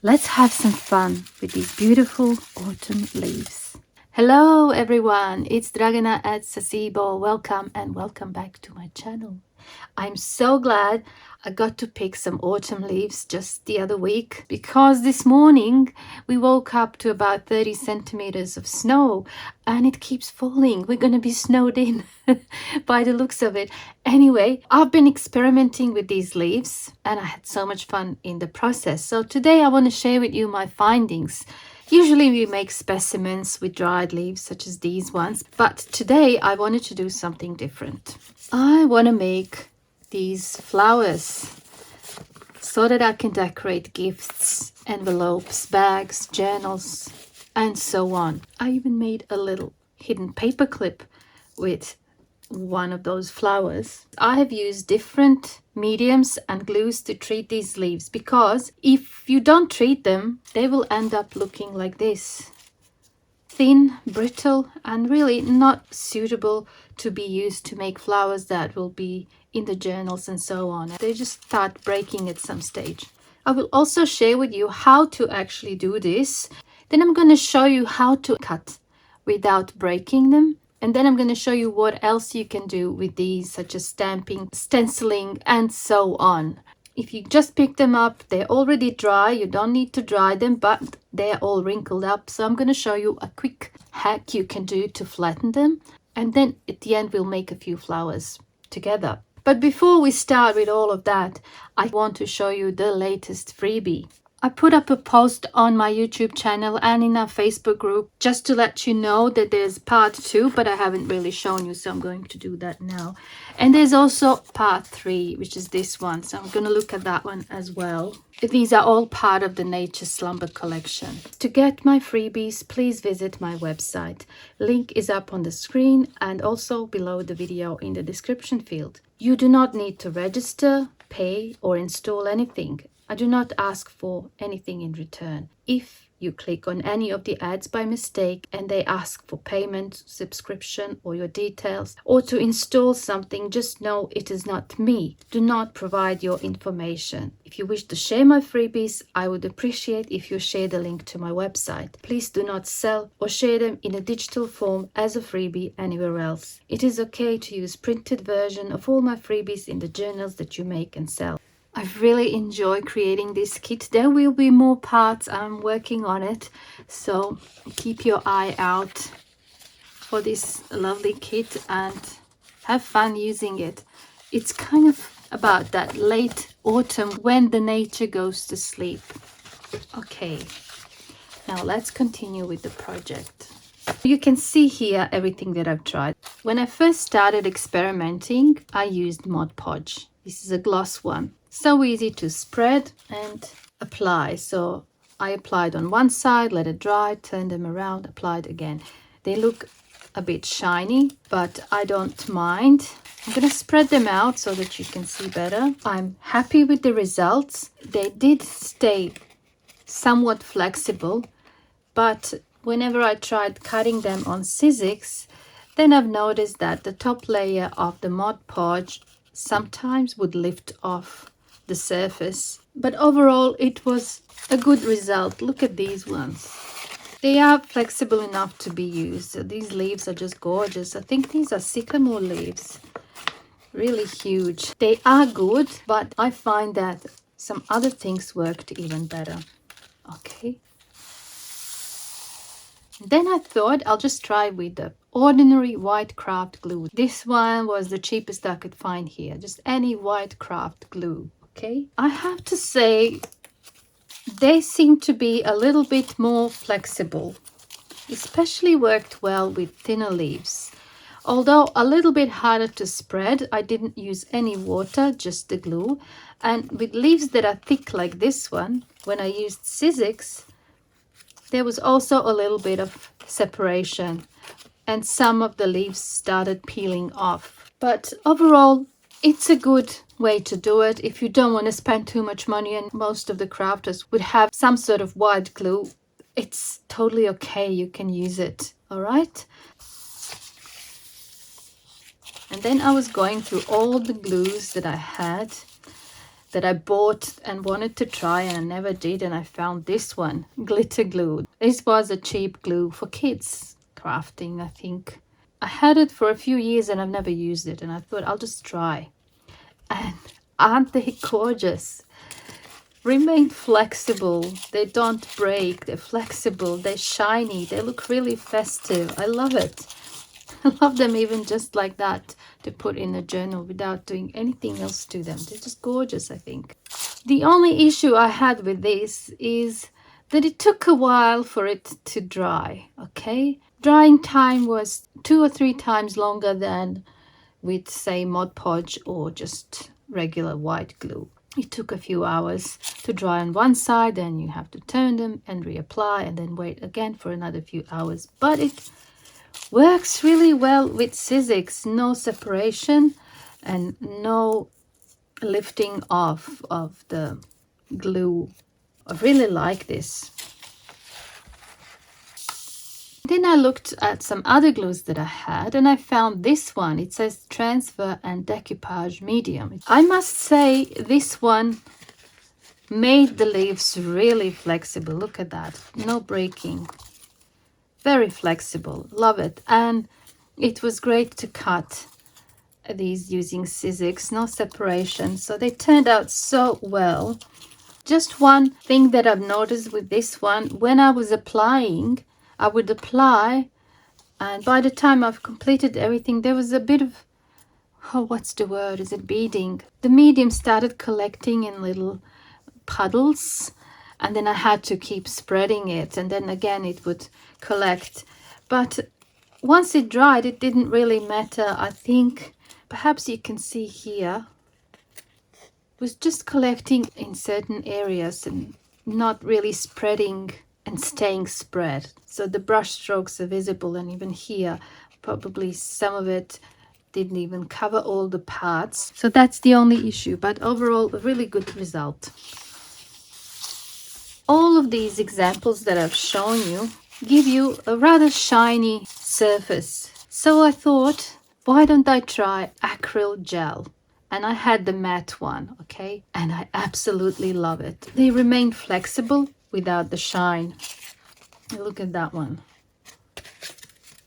Let's have some fun with these beautiful autumn leaves. Hello everyone, it's Dragana at Saacibo. Welcome and welcome back to my channel. I'm so glad I got to pick some autumn leaves just the other week because this morning we woke up to about 30 centimeters of snow and it keeps falling. We're going to be snowed in by the looks of it. Anyway, I've been experimenting with these leaves and I had so much fun in the process. So today I want to share with you my findings. Usually we make specimens with dried leaves such as these ones, but today I wanted to do something different. I want to make these flowers so that I can decorate gifts, envelopes, bags, journals, and so on. I even made a little hidden paper clip with one of those flowers. I have used different mediums and glues to treat these leaves because if you don't treat them, they will end up looking like this. Thin, brittle, and really not suitable to be used to make flowers that will be in the journals and so on. They just start breaking at some stage. I will also share with you how to actually do this. Then I'm going to show you how to cut without breaking them. And then I'm going to show you what else you can do with these, such as stamping, stenciling, and so on. If you just pick them up, they're already dry. You don't need to dry them, but they're all wrinkled up. So I'm going to show you a quick hack you can do to flatten them. And then at the end, we'll make a few flowers together. But before we start with all of that, I want to show you the latest freebie. I put up a post on my YouTube channel and in our Facebook group just to let you know that there's part 2, but I haven't really shown you, so I'm going to do that now. And there's also part 3, which is this one, so I'm going to look at that one as well. These are all part of the Nature Slumber collection. To get my freebies, please visit my website. Link is up on the screen and also below the video in the description field. You do not need to register, pay, or install anything. I do not ask for anything in return. If you click on any of the ads by mistake and they ask for payment, subscription, or your details, or to install something, just know it is not me. Do not provide your information. If you wish to share my freebies, I would appreciate if you share the link to my website. Please do not sell or share them in a digital form as a freebie anywhere else. It is okay to use printed version of all my freebies in the journals that you make and sell. I've really enjoyed creating this kit. There will be more parts. I'm working on it, so keep your eye out for this lovely kit and have fun using it. It's kind of about that late autumn when the nature goes to sleep. Okay, now let's continue with the project. You can see here everything that I've tried. When I first started experimenting, I used Mod Podge. This is a gloss one. So easy to spread and apply. So I applied on one side, let it dry, turn them around, applied again. They look a bit shiny, but I don't mind. I'm going to spread them out so that you can see better. I'm happy with the results. They did stay somewhat flexible, but whenever I tried cutting them on scissors, then I've noticed that the top layer of the Mod Podge sometimes would lift off the surface. But overall, it was a good result. Look at these ones. They are flexible enough to be used. So these leaves are just gorgeous. I think these are sycamore leaves. Really huge. They are good, but I find that some other things worked even better. Okay. Then I thought I'll just try with the ordinary white craft glue. This one was the cheapest I could find here. Just any white craft glue. Okay. I have to say they seem to be a little bit more flexible. Especially worked well with thinner leaves. Although a little bit harder to spread, I didn't use any water, just the glue. And with leaves that are thick like this one, when I used scissors, there was also a little bit of separation and some of the leaves started peeling off. But overall, it's a good way to do it if you don't want to spend too much money, and most of the crafters would have some sort of white glue. It's totally okay. You can use it. All right. And then I was going through all the glues that I had. that I bought and wanted to try and I never did, and I found this one, glitter glue. This was a cheap glue for kids crafting, I think. I had it for a few years and I've never used it, and I thought I'll just try. And aren't they gorgeous? Remain flexible, they don't break, they're flexible, they're shiny, they look really festive. I love it. I love them even just like that, to put in a journal without doing anything else to them. They're just gorgeous, I think. The only issue I had with this is that it took a while for it to dry, okay? Drying time was 2 or 3 times longer than with, say, Mod Podge or just regular white glue. It took a few hours to dry on one side, then you have to turn them and reapply and then wait again for another few hours. But it works really well with Sizzix. No separation and no lifting off of the glue. I really like this. Then I looked at some other glues that I had and I found this one. It says transfer and decoupage medium. I must say this one made the leaves really flexible. Look at that. No breaking. Very flexible. Love it. And it was great to cut these using Sizzix. No separation. So they turned out so well. Just one thing that I've noticed with this one, when I was applying, I would apply, and by the time I've completed everything, there was a bit of, oh, what's the word? Is it beading? The medium started collecting in little puddles, and then I had to keep spreading it, and then again it would collect. But once it dried, it didn't really matter. I think perhaps you can see here, it was just collecting in certain areas and not really spreading and staying spread. So the brush strokes are visible, and even here probably some of it didn't even cover all the parts. So that's the only issue, but overall a really good result. All of these examples that I've shown you give you a rather shiny surface. So I thought, why don't I try acrylic gel? And I had the matte one, okay? And I absolutely love it. They remain flexible without the shine. Look at that one.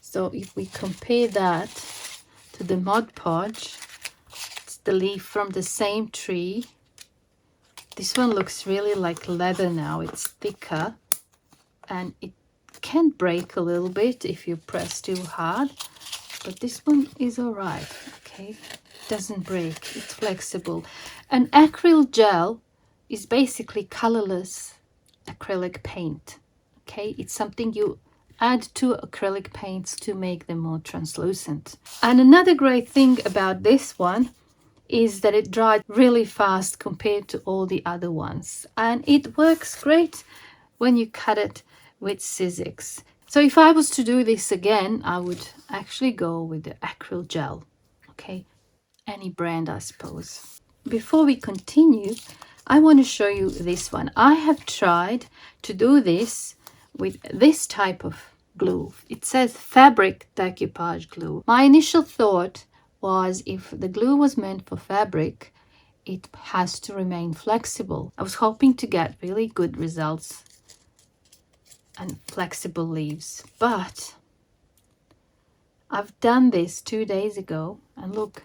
So if we compare that to the Mod Podge, it's the leaf from the same tree. This one looks really like leather now. It's thicker and it can break a little bit if you press too hard, but this one is all right, okay? Doesn't break, it's flexible. And acrylic gel is basically colorless acrylic paint, okay? It's something you add to acrylic paints to make them more translucent. And another great thing about this one is that it dried really fast compared to all the other ones, and it works great when you cut it with Sizzix. So if I was to do this again, I would actually go with the acrylic gel, okay? Any brand, I suppose. Before we continue, I want to show you this one. I have tried to do this with this type of glue. It says fabric decoupage glue. My initial thought was, if the glue was meant for fabric, it has to remain flexible. I was hoping to get really good results and flexible leaves, but I've done this 2 days ago, and look,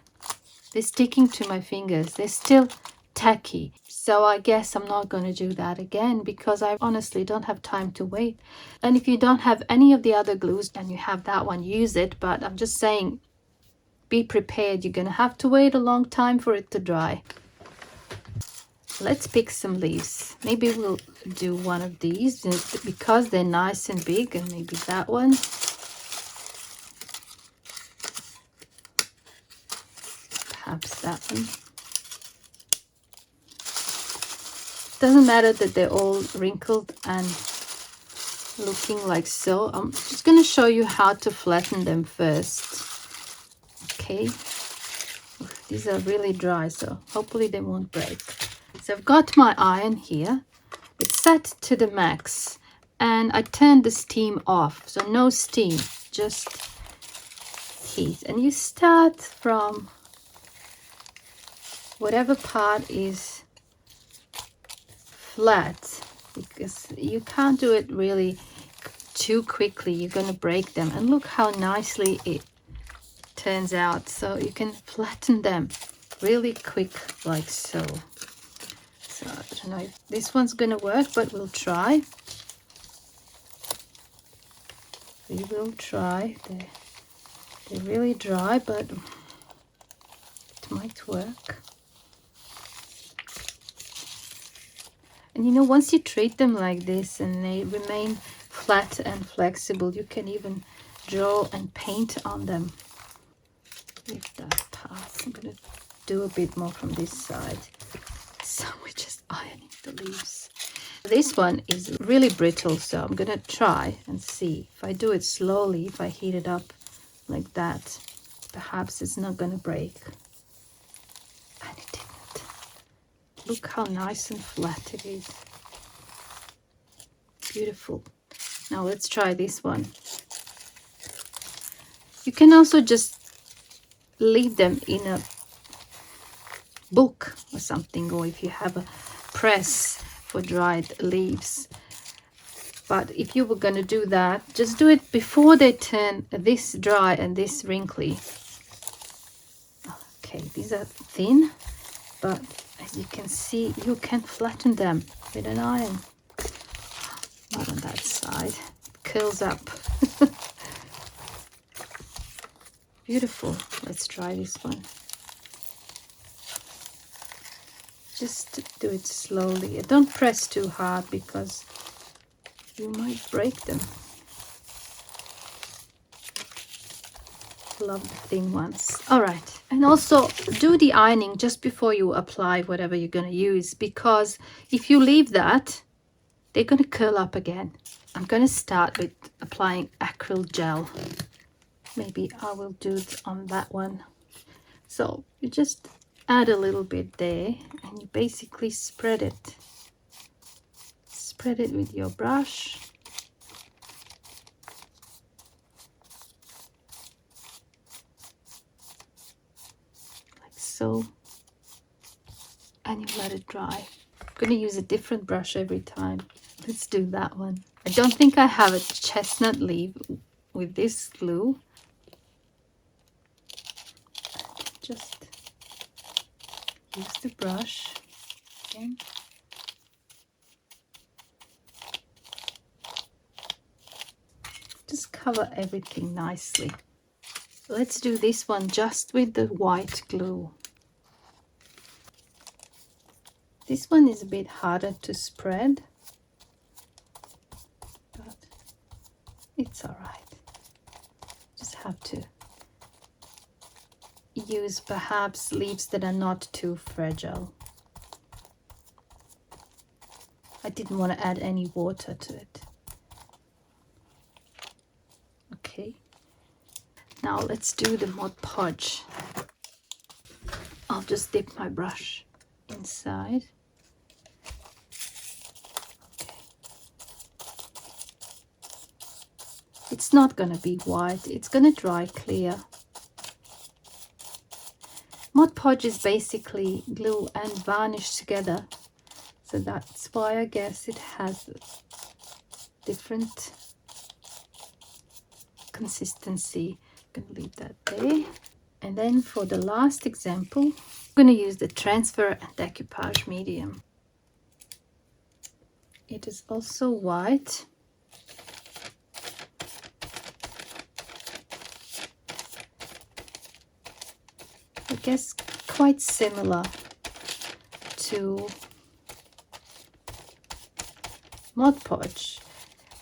they're sticking to my fingers. They're still tacky. So I guess I'm not going to do that again, because I honestly don't have time to wait. And if you don't have any of the other glues and you have that one, use it. But I'm just saying, be prepared. You're going to have to wait a long time for it to dry. Let's pick some leaves. Maybe we'll do one of these because they're nice and big, and maybe that one. Perhaps that one. Doesn't matter that they're all wrinkled and looking like so. I'm just going to show you how to flatten them first. Okay. These are really dry, so hopefully they won't break. So I've got my iron here. It's set to the max, and I turned the steam off. So no steam, just heat. And you start from whatever part is flat, because you can't do it really too quickly. You're going to break them. And look how nicely it turns out. So you can flatten them really quick, like so. So I don't know if this one's going to work, but we'll try. We will try. They're really dry, but it might work. And you know, once you treat them like this and they remain flat and flexible, you can even draw and paint on them. If that pass, I'm going to do a bit more from this side. So we're just ironing the leaves. This one is really brittle, so I'm going to try and see. If I do it slowly, if I heat it up like that, perhaps it's not going to break. And it didn't. Look how nice and flat it is. Beautiful. Now let's try this one. You can also just leave them in a book or something, or if you have a press for dried leaves. But if you were going to do that, just do it before they turn this dry and this wrinkly. Okay, these are thin, but as you can see, you can flatten them with an iron. Not on that side. It curls up. Beautiful. Let's try this one. Just do it slowly. Don't press too hard because you might break them. Love the thin ones. All right. And also do the ironing just before you apply whatever you're going to use, because if you leave that, they're going to curl up again. I'm going to start with applying acrylic gel. Maybe I will do it on that one. So you just add a little bit there and you basically spread it. Spread it with your brush. Like so. And you let it dry. I'm going to use a different brush every time. Let's do that one. I don't think I have a chestnut leaf with this glue. Just use the brush again. Just cover everything nicely. Let's do this one just with the white glue. This one is a bit harder to spread, but it's all right. Just have to use perhaps leaves that are not too fragile. I didn't want to add any water to it. Okay. Now let's do the Mod Podge. I'll just dip my brush inside. Okay. It's not going to be white. It's going to dry clear. Mod Podge is basically glue and varnish together. So that's why I guess it has different consistency. I'm going to leave that there. And then for the last example, I'm going to use the Transfer and Decoupage medium. It is also white. I guess quite similar to Mod Podge.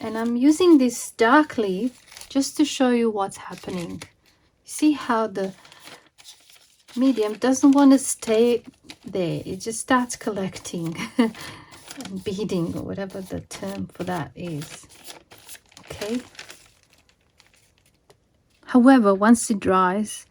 And I'm using this dark leaf just to show you what's happening. See how the medium doesn't want to stay there. It just starts collecting and beading, or whatever the term for that is. Okay. However, once it dries,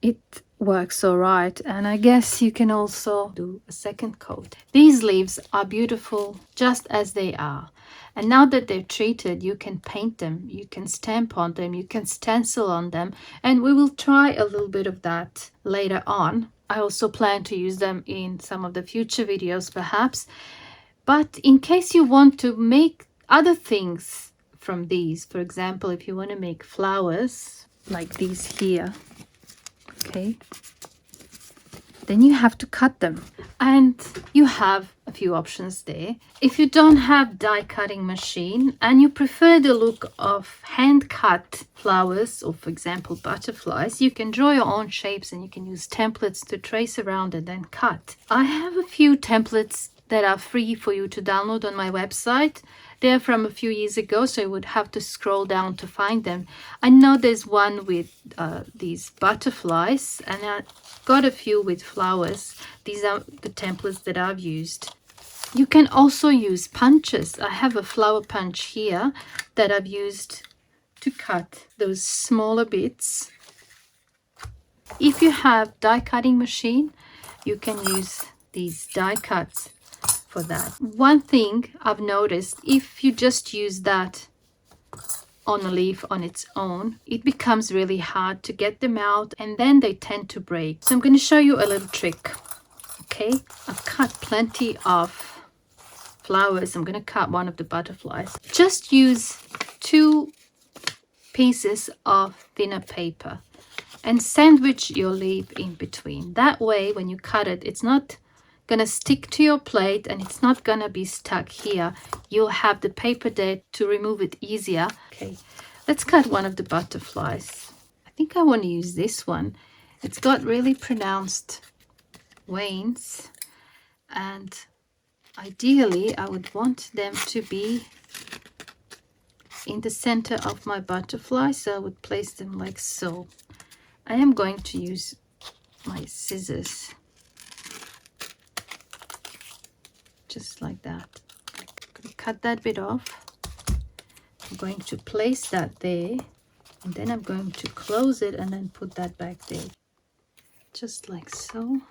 it works all right, and I guess you can also do a second coat. These leaves are beautiful just as they are, and now that they're treated, you can paint them, you can stamp on them, you can stencil on them, and we will try a little bit of that later on. I also plan to use them in some of the future videos perhaps, But in case you want to make other things from these, for example, if you want to make flowers like these here, okay, then you have to cut them, and you have a few options there. If you don't have die cutting machine and you prefer the look of hand cut flowers, or for example butterflies, you can draw your own shapes and you can use templates to trace around and then cut. I have a few templates that are free for you to download on my website. They're from a few years ago, so you would have to scroll down to find them. I know there's one with these butterflies, and I got a few with flowers. These are the templates that I've used. You can also use punches. I have a flower punch here that I've used to cut those smaller bits. If you have die cutting machine, you can use these die cuts for that. One thing I've noticed, if you just use that on a leaf on its own, it becomes really hard to get them out, and then they tend to break. So I'm going to show you a little trick. Okay, I've cut plenty of flowers. I'm going to cut one of the butterflies. Just use 2 pieces of thinner paper and sandwich your leaf in between. That way when you cut it, it's not gonna stick to your plate and it's not gonna be stuck here. You'll have the paper there to remove it easier. Okay, let's cut one of the butterflies. I think I want to use this one. It's got really pronounced veins, and ideally I would want them to be in the center of my butterfly, so I would place them like so. I am going to use my scissors just like that. I'm going to cut that bit off. I'm going to place that there, and then I'm going to close it and then put that back there, just like so.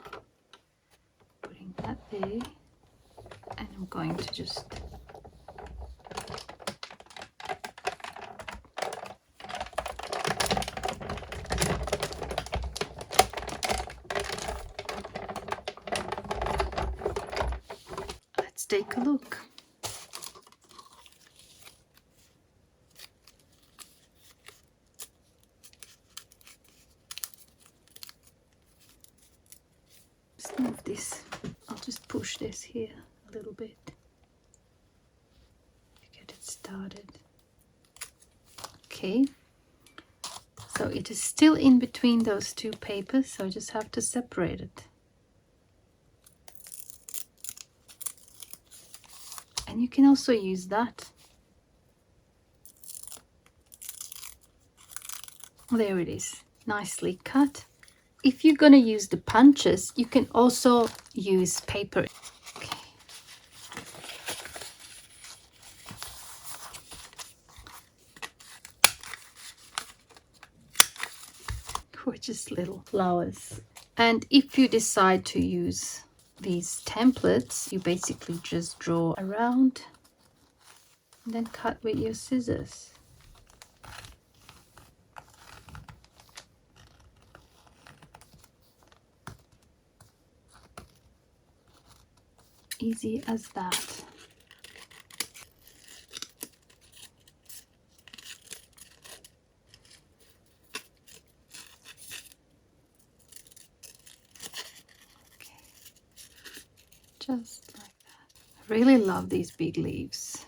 Putting that there, and I'm going to just take a look. Let's move this. I'll just push this here a little bit to get it started. Okay, so it is still in between those 2 papers, so I just have to separate it. And you can also use that. There it is, nicely cut. If you're going to use the punches, you can also use paper. Okay. Gorgeous little flowers. And if you decide to use these templates, you basically just draw around and then cut with your scissors. Easy as that. Okay. Just like that. I really love these big leaves.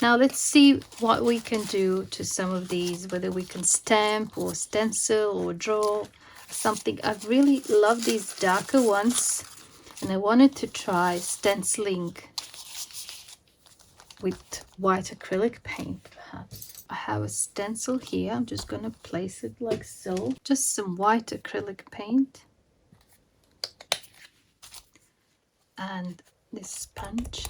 Now let's see what we can do to some of these, whether we can stamp or stencil or draw something. I really love these darker ones, and I wanted to try stenciling with white acrylic paint perhaps. I have a stencil here. I'm just going to place it like so. Just some white acrylic paint and this sponge.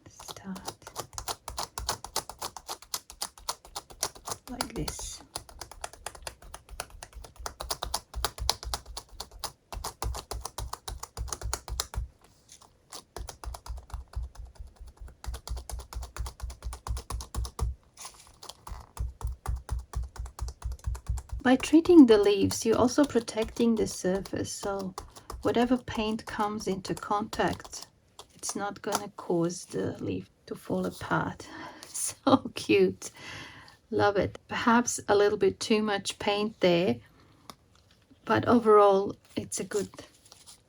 Start like this. By treating the leaves, you're also protecting the surface, so whatever paint comes into contact, it's not gonna cause the leaf to fall apart. So cute. Love it. Perhaps a little bit too much paint there, but overall it's a good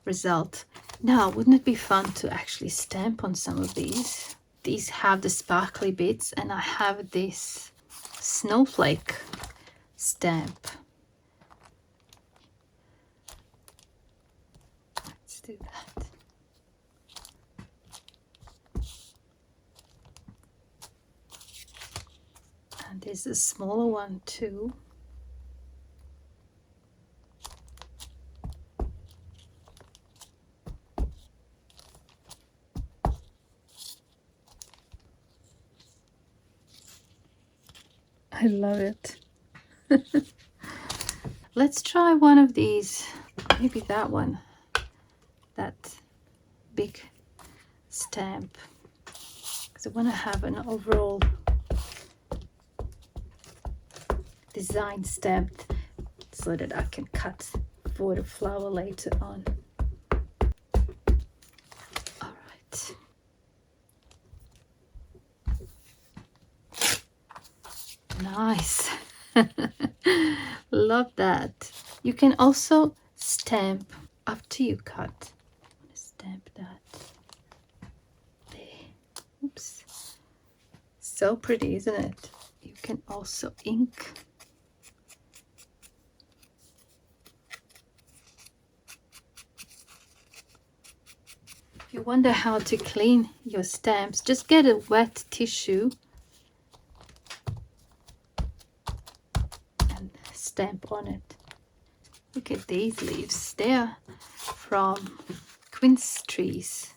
result. Now, wouldn't it be fun to actually stamp on some of these? These have the sparkly bits, and I have this snowflake stamp. Let's do that. And there's a smaller one too. I love it. Let's try one of these, maybe that one, that big stamp, because I want to have an overall design stamped so that I can cut for the flower later on. All right. Nice. Love that. You can also stamp after you cut. I'm gonna stamp that there. Oops. So pretty, isn't it? You can also ink. If you wonder how to clean your stamps, just get a wet tissue and stamp on it. Look at these leaves. They're from quince trees.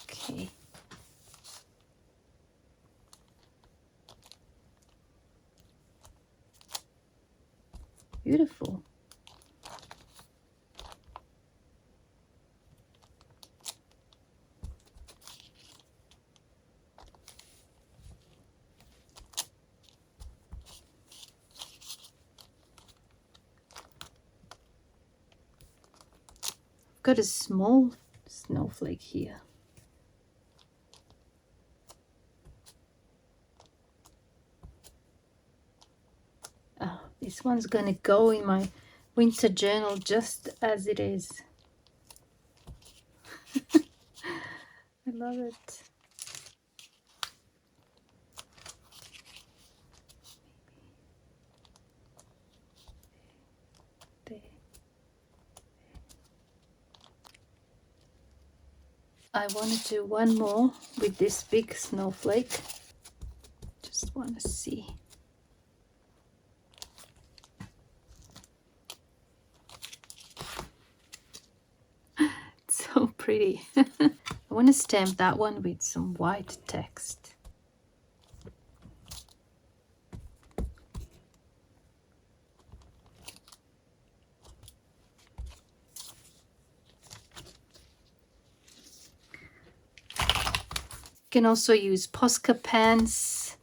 Okay. Beautiful. Got a small snowflake here. Oh, this one's gonna go in my winter journal just as it is. I love it. There. I want to do one more with this big snowflake. Just want to see. It's so pretty. I want to stamp that one with some white text. You can also use Posca pens,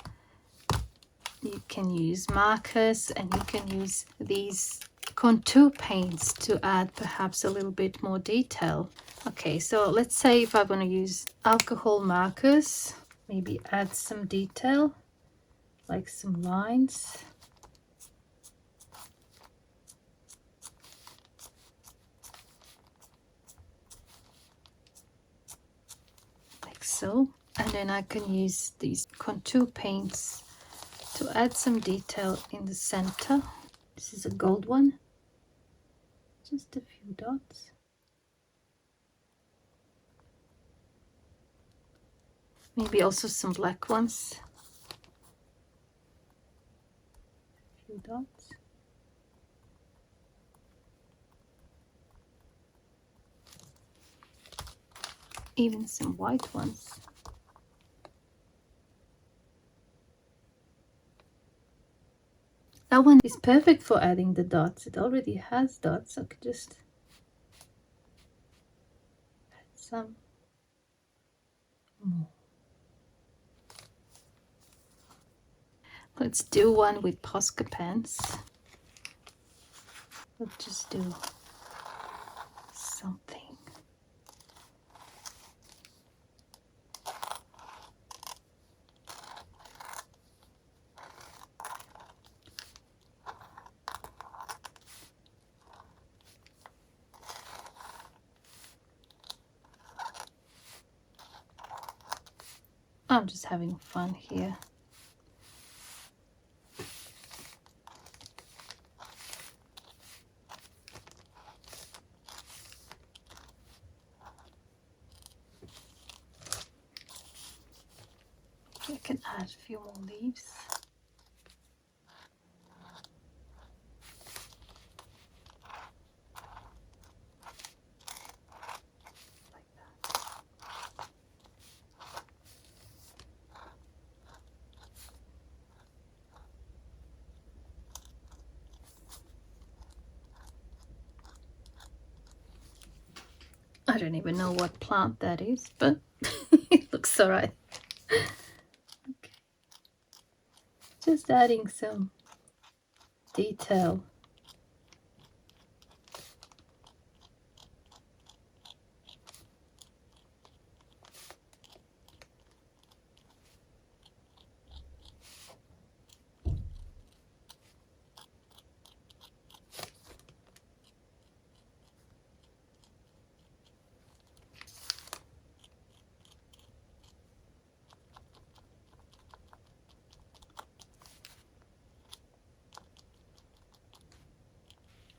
you can use markers, and you can use these contour paints to add perhaps a little bit more detail. Okay, so let's say if I want to use alcohol markers, maybe add some detail, like some lines. Like so. And then I can use these contour paints to add some detail in the center. This is a gold one. Just a few dots. Maybe also some black ones. A few dots. Even some white ones. That one is perfect for adding the dots. It already has dots, so I could just add some more. Let's do one with Posca pens. Let's just do something. I'm just having fun here. I can add a few more leaves. I don't even know what plant that is, but it looks alright. Okay. Just adding some detail.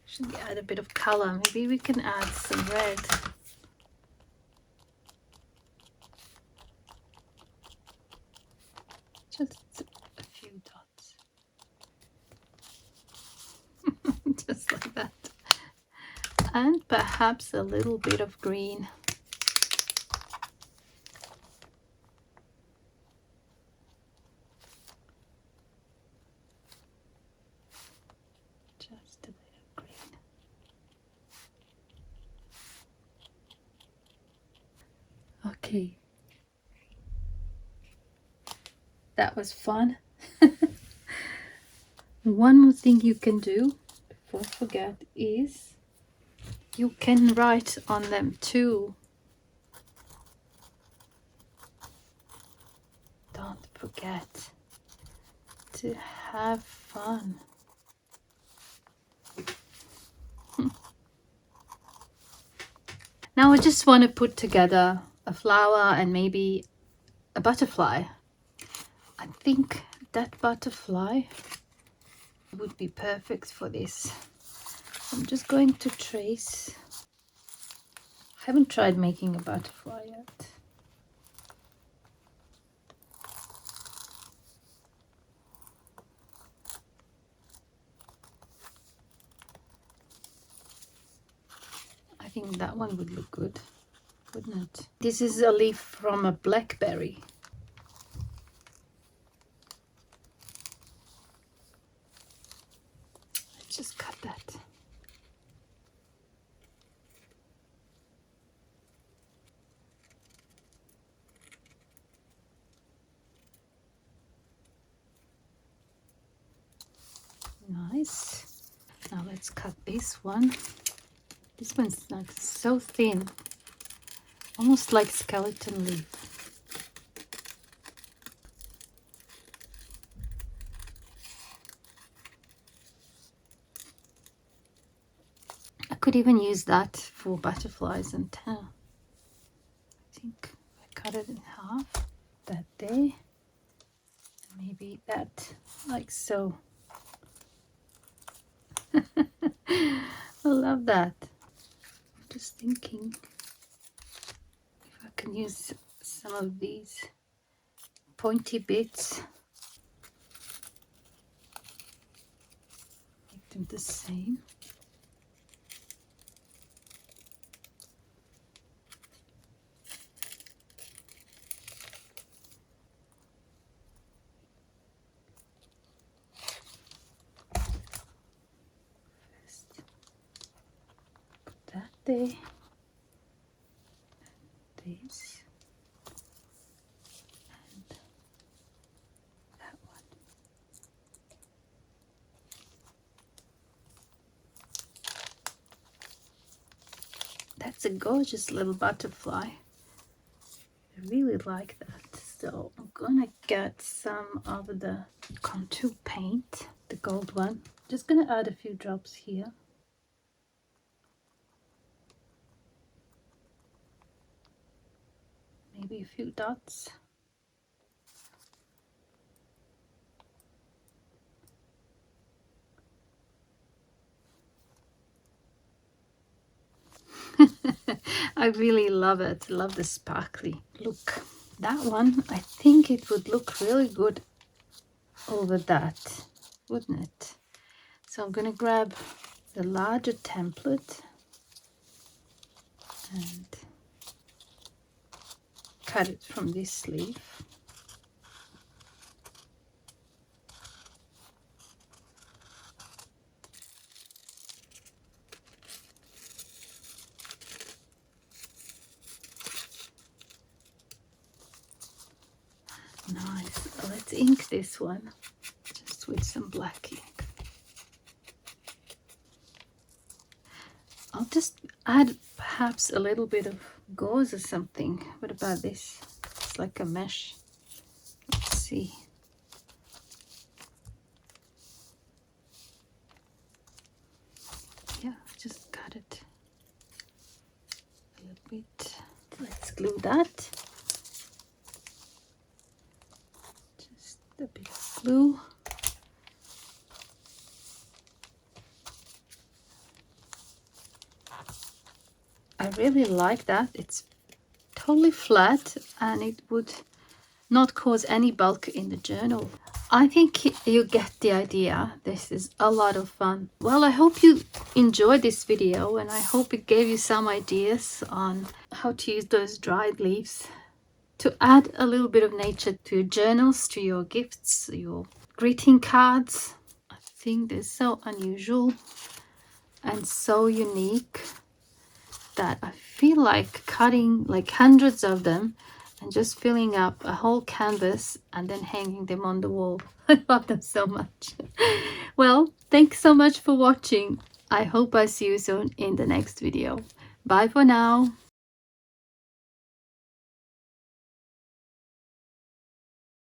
Should we add a bit of color? Maybe we can add some red. Just a few dots. Just like that. And perhaps a little bit of green. Just a bit of green. Okay. That was fun. One more thing you can do before I forget is you can write on them too. Don't forget to have fun. Now I just want to put together a flower and maybe a butterfly. I think that butterfly would be perfect for this. I'm just going to trace. I haven't tried making a butterfly yet. I think that one would look good, wouldn't it? This is a leaf from a blackberry. Let's just cut that. Nice. Now let's cut this one. This one's like so thin, almost like skeleton leaf. I could even use that for butterflies and tail. I think I cut it in half, that there, and maybe that, like so. I love that. I'm just thinking if I can use some of these pointy bits, make them the same. That there, this, and that one. It's a gorgeous little butterfly. I really like that. So I'm gonna get some of the contour paint, the gold one. Just gonna add a few drops here. Maybe a few dots. I really love it. Love the sparkly look. That one, I think it would look really good over that, wouldn't it? So I'm going to grab the larger template and cut it from this sleeve. Nice. Let's ink this one just with some black ink. I'll just add perhaps a little bit of gauze or something. What about this? It's like a mesh. Let's see. Yeah, I've just cut it a little bit. Let's glue that. Just a bit of glue. I really like that. It's totally flat and it would not cause any bulk in the journal. I think you get the idea. This is a lot of fun. Well, I hope you enjoyed this video and I hope it gave you some ideas on how to use those dried leaves to add a little bit of nature to your journals, to your gifts, your greeting cards. I think they're so unusual and so unique that I feel like cutting like hundreds of them and just filling up a whole canvas and then hanging them on the wall. I love them so much. Well, thanks so much for watching. I hope I see you soon in the next video. Bye for now.